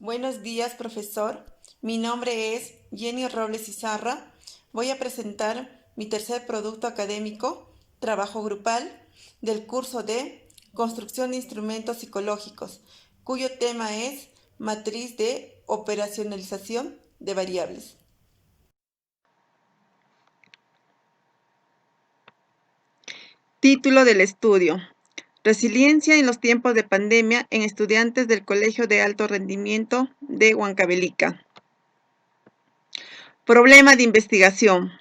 Buenos días, profesor. Mi nombre es Jenny Robles Izarra. Voy a presentar mi tercer producto académico, trabajo grupal, del curso de Construcción de Instrumentos Psicológicos, cuyo tema es Matriz de Operacionalización de Variables. Título del estudio: Resiliencia en los tiempos de pandemia en estudiantes del Colegio de Alto Rendimiento de Huancavelica. Problema de investigación.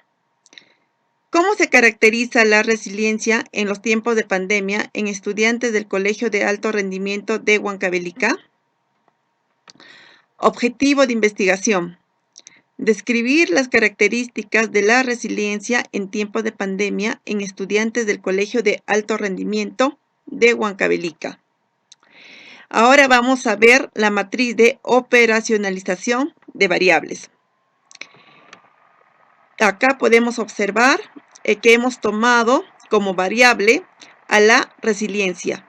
¿Cómo se caracteriza la resiliencia en los tiempos de pandemia en estudiantes del Colegio de Alto Rendimiento de Huancavelica? Objetivo de investigación: describir las características de la resiliencia en tiempos de pandemia en estudiantes del Colegio de Alto Rendimiento de Huancavelica. Ahora vamos a ver la matriz de operacionalización de variables. Acá podemos observar que hemos tomado como variable a la resiliencia,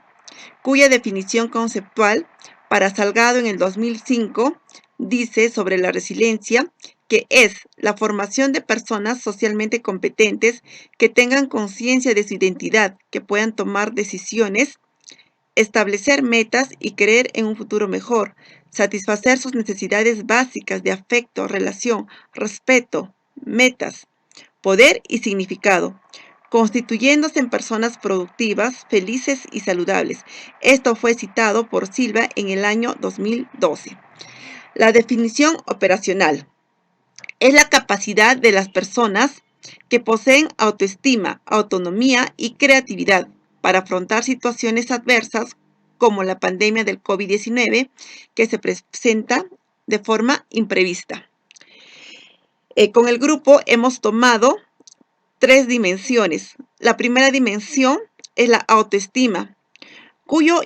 cuya definición conceptual para Salgado en el 2005 dice sobre la resiliencia que es la formación de personas socialmente competentes que tengan conciencia de su identidad, que puedan tomar decisiones, establecer metas y creer en un futuro mejor, satisfacer sus necesidades básicas de afecto, relación, respeto, metas, poder y significado, constituyéndose en personas productivas, felices y saludables. Esto fue citado por Silva en el año 2012. La definición operacional es la capacidad de las personas que poseen autoestima, autonomía y creatividad para afrontar situaciones adversas como la pandemia del COVID-19 que se presenta de forma imprevista. Con el grupo hemos tomado 3 dimensiones. La primera dimensión es la autoestima, cuyo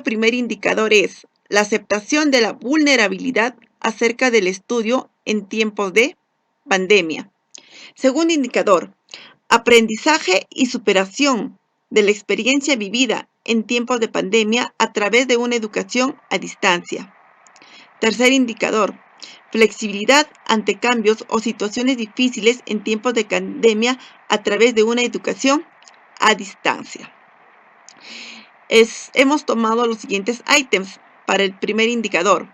primer indicador es la aceptación de la vulnerabilidad acerca del estudio en tiempos de pandemia. Segundo indicador: aprendizaje y superación de la experiencia vivida en tiempos de pandemia a través de una educación a distancia. Tercer indicador: flexibilidad ante cambios o situaciones difíciles en tiempos de pandemia a través de una educación a distancia. Hemos tomado los siguientes ítems para el primer indicador.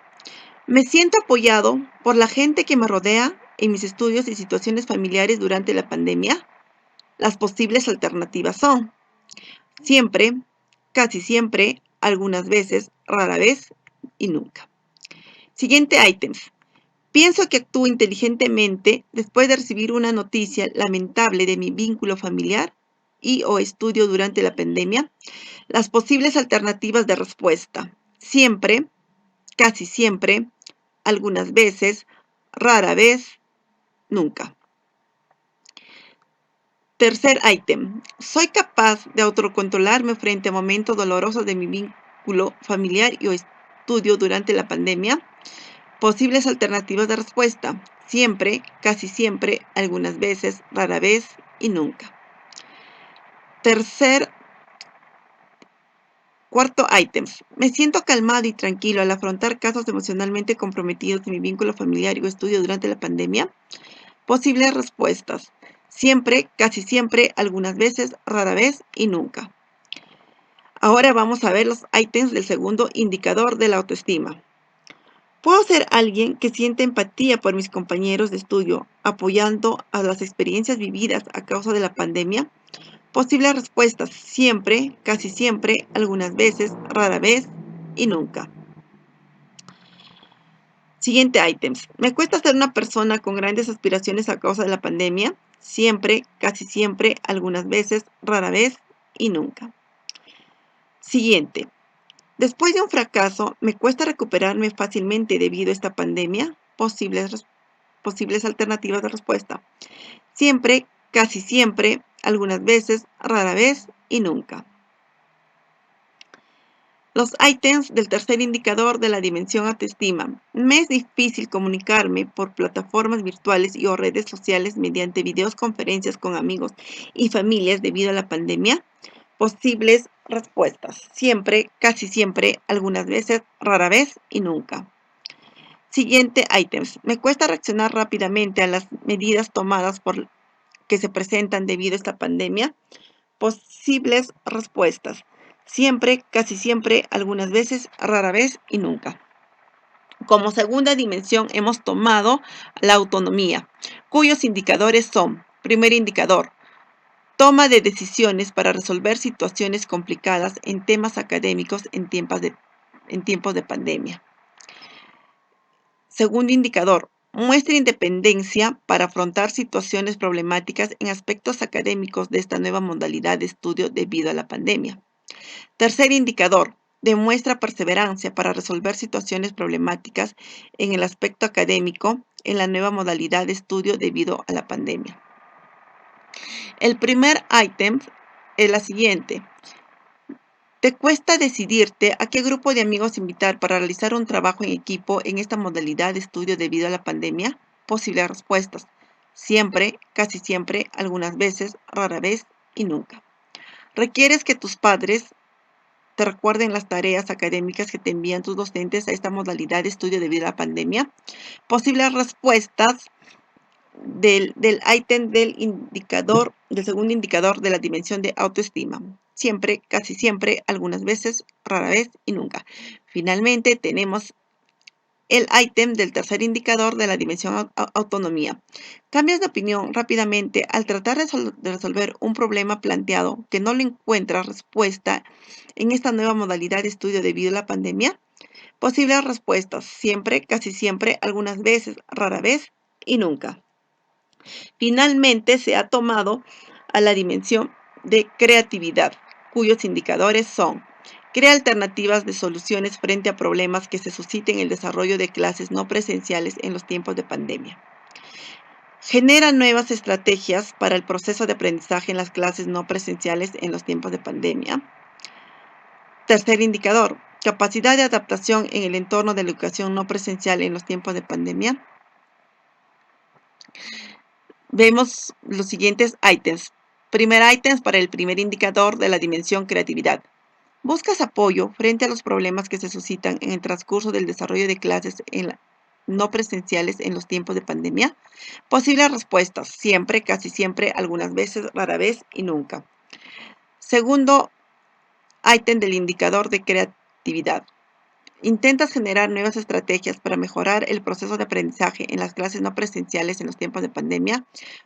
Me siento apoyado por la gente que me rodea en mis estudios y situaciones familiares durante la pandemia. Las posibles alternativas son siempre, casi siempre, algunas veces, rara vez y nunca. Siguiente ítems. Pienso que actúo inteligentemente después de recibir una noticia lamentable de mi vínculo familiar y o estudio durante la pandemia. Las posibles alternativas de respuesta: siempre, casi siempre, algunas veces, rara vez, nunca. Tercer ítem. Soy capaz de autocontrolarme frente a momentos dolorosos de mi vínculo familiar y o estudio durante la pandemia. Posibles alternativas de respuesta: siempre, casi siempre, algunas veces, rara vez y nunca. Cuarto ítem. Me siento calmado y tranquilo al afrontar casos emocionalmente comprometidos en mi vínculo familiar y o estudio durante la pandemia. Posibles respuestas: siempre, casi siempre, algunas veces, rara vez y nunca. Ahora vamos a ver los ítems del segundo indicador de la autoestima. ¿Puedo ser alguien que siente empatía por mis compañeros de estudio, apoyando a las experiencias vividas a causa de la pandemia? Posibles respuestas: siempre, casi siempre, algunas veces, rara vez y nunca. Siguiente ítems. ¿Me cuesta ser una persona con grandes aspiraciones a causa de la pandemia? Siempre, casi siempre, algunas veces, rara vez y nunca. Siguiente. Después de un fracaso, ¿me cuesta recuperarme fácilmente debido a esta pandemia? Posibles alternativas de respuesta: siempre, casi siempre, algunas veces, rara vez y nunca. Los ítems del tercer indicador de la dimensión autoestima. Me es difícil comunicarme por plataformas virtuales y o redes sociales mediante videoconferencias con amigos y familias debido a la pandemia. Posibles respuestas. Siempre, casi siempre, algunas veces, rara vez y nunca. Siguiente ítems. Me cuesta reaccionar rápidamente a las medidas tomadas por que se presentan debido a esta pandemia. Posibles respuestas. Siempre, casi siempre, algunas veces, rara vez y nunca. Como segunda dimensión hemos tomado la autonomía, cuyos indicadores son: primer indicador, toma de decisiones para resolver situaciones complicadas en temas académicos en tiempos de pandemia. Segundo indicador, muestra independencia para afrontar situaciones problemáticas en aspectos académicos de esta nueva modalidad de estudio debido a la pandemia. Tercer indicador, demuestra perseverancia para resolver situaciones problemáticas en el aspecto académico en la nueva modalidad de estudio debido a la pandemia. El primer ítem es la siguiente. ¿Te cuesta decidirte a qué grupo de amigos invitar para realizar un trabajo en equipo en esta modalidad de estudio debido a la pandemia? Posibles respuestas. Siempre, casi siempre, algunas veces, rara vez y nunca. ¿Requieres que tus padres te recuerden las tareas académicas que te envían tus docentes a esta modalidad de estudio debido a la pandemia? Posibles respuestas del ítem del indicador, del segundo indicador de la dimensión de autoestima. Siempre, casi siempre, algunas veces, rara vez y nunca. Finalmente tenemos el ítem del tercer indicador de la dimensión autonomía. Cambias de opinión rápidamente al tratar de resolver un problema planteado que no le encuentra respuesta en esta nueva modalidad de estudio debido a la pandemia. Posibles respuestas: siempre, casi siempre, algunas veces, rara vez y nunca. Finalmente se ha tomado a la dimensión de creatividad, cuyos indicadores son: crea alternativas de soluciones frente a problemas que se susciten en el desarrollo de clases no presenciales en los tiempos de pandemia. Genera nuevas estrategias para el proceso de aprendizaje en las clases no presenciales en los tiempos de pandemia. Tercer indicador, capacidad de adaptación en el entorno de la educación no presencial en los tiempos de pandemia. Vemos los siguientes ítems. Primer ítem para el primer indicador de la dimensión creatividad. ¿Buscas apoyo frente a los problemas que se suscitan en el transcurso del desarrollo de clases no presenciales en los tiempos de pandemia? Posibles respuestas: siempre, casi siempre, algunas veces, rara vez y nunca. Segundo ítem del indicador de creatividad. ¿Intentas generar nuevas estrategias para mejorar el proceso de aprendizaje en las clases no presenciales en los tiempos de pandemia?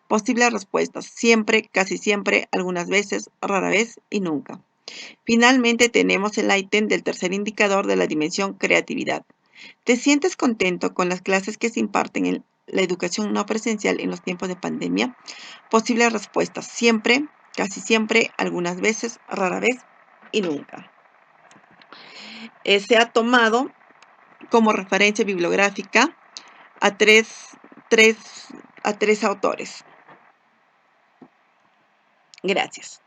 Posibles respuestas: siempre, casi siempre, algunas veces, rara vez y nunca. Finalmente tenemos el ítem del tercer indicador de la dimensión creatividad. ¿Te sientes contento con las clases que se imparten en la educación no presencial en los tiempos de pandemia? Posibles respuestas: siempre, casi siempre, algunas veces, rara vez y nunca. Se ha tomado como referencia bibliográfica a tres autores. Gracias.